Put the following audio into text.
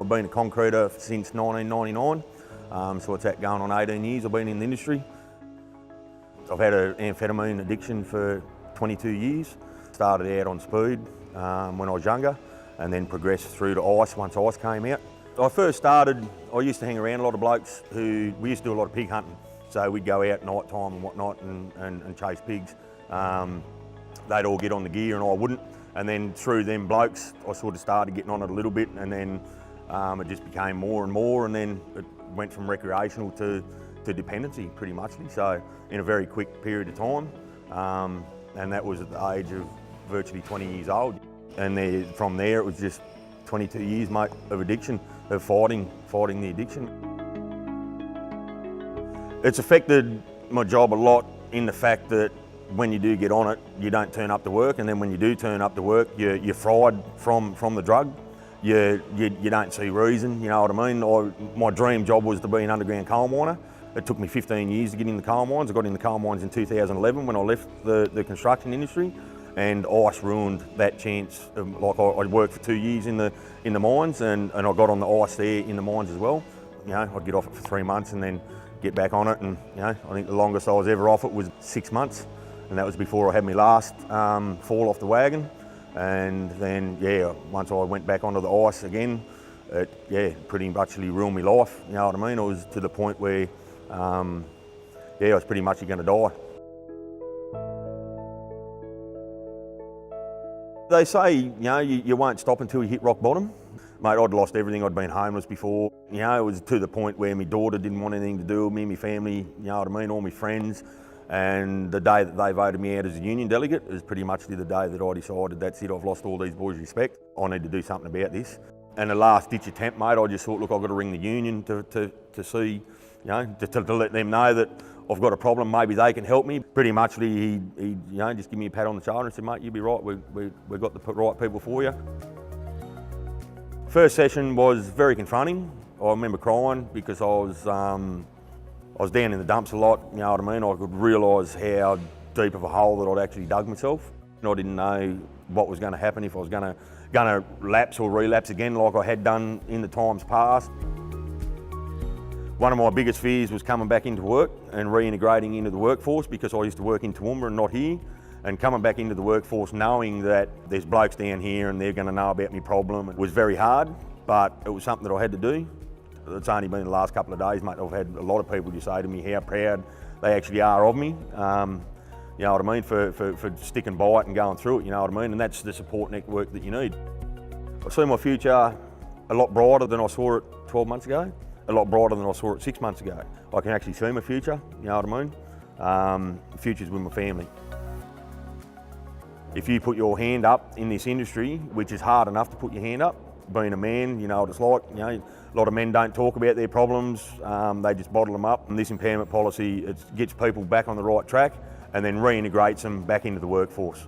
I've been a concreter since 1999, so it's going on 18 years I've been in the industry. I've had an amphetamine addiction for 22 years. Started out on speed when I was younger and then progressed through to ice once ice came out. I first started, I used to hang around a lot of blokes we used to do a lot of pig hunting. So we'd go out night time and whatnot and chase pigs. They'd all get on the gear and I wouldn't. And then through them blokes, I sort of started getting on it a little bit, and then it just became more and more, and then it went from recreational to dependency pretty much. So in a very quick period of time. And that was at the age of virtually 20 years old. And from there it was just 22 years, mate, of addiction, of fighting the addiction. It's affected my job a lot in the fact that when you do get on it, you don't turn up to work, and then when you do turn up to work, you're fried from the drug. You don't see reason, you know what I mean? My dream job was to be an underground coal miner. It took me 15 years to get in the coal mines. I got in the coal mines in 2011 when I left the construction industry, and ice ruined that chance. Like I worked for 2 years in the mines, and I got on the ice there in the mines as well. You know, I'd get off it for 3 months and then get back on it, and you know, I think the longest I was ever off it was 6 months. And that was before I had my last fall off the wagon. And then, yeah, once I went back onto the ice again, it pretty much ruined my life, you know what I mean? I was to the point where, I was pretty much going to die. They say, you know, you won't stop until you hit rock bottom. Mate, I'd lost everything. I'd been homeless before. You know, it was to the point where my daughter didn't want anything to do with me, my family, you know what I mean, all my friends. And the day that they voted me out as a union delegate is pretty much the day that I decided, that's it, I've lost all these boys' respect. I need to do something about this. And the last ditch attempt, mate, I just thought, look, I've got to ring the union to see, you know, to let them know that I've got a problem, maybe they can help me. Pretty much he you know, just give me a pat on the shoulder and said, mate, you'll be right, we've got the right people for you. First session was very confronting. I remember crying because I was down in the dumps a lot, you know what I mean? I could realise how deep of a hole that I'd actually dug myself. And I didn't know what was going to happen, if I was going to lapse or relapse again like I had done in the times past. One of my biggest fears was coming back into work and reintegrating into the workforce, because I used to work in Toowoomba and not here. And coming back into the workforce knowing that there's blokes down here and they're going to know about my problem, it was very hard, but it was something that I had to do. It's only been the last couple of days, mate, I've had a lot of people just say to me how proud they actually are of me, you know what I mean, for sticking by it and going through it, you know what I mean, and that's the support network that you need. I see my future a lot brighter than I saw it 12 months ago, a lot brighter than I saw it 6 months ago. I can actually see my future, you know what I mean, the future's with my family. If you put your hand up in this industry, which is hard enough to put your hand up, being a man, you know what it's like, you know, a lot of men don't talk about their problems, they just bottle them up. And this impairment policy, it gets people back on the right track and then reintegrates them back into the workforce.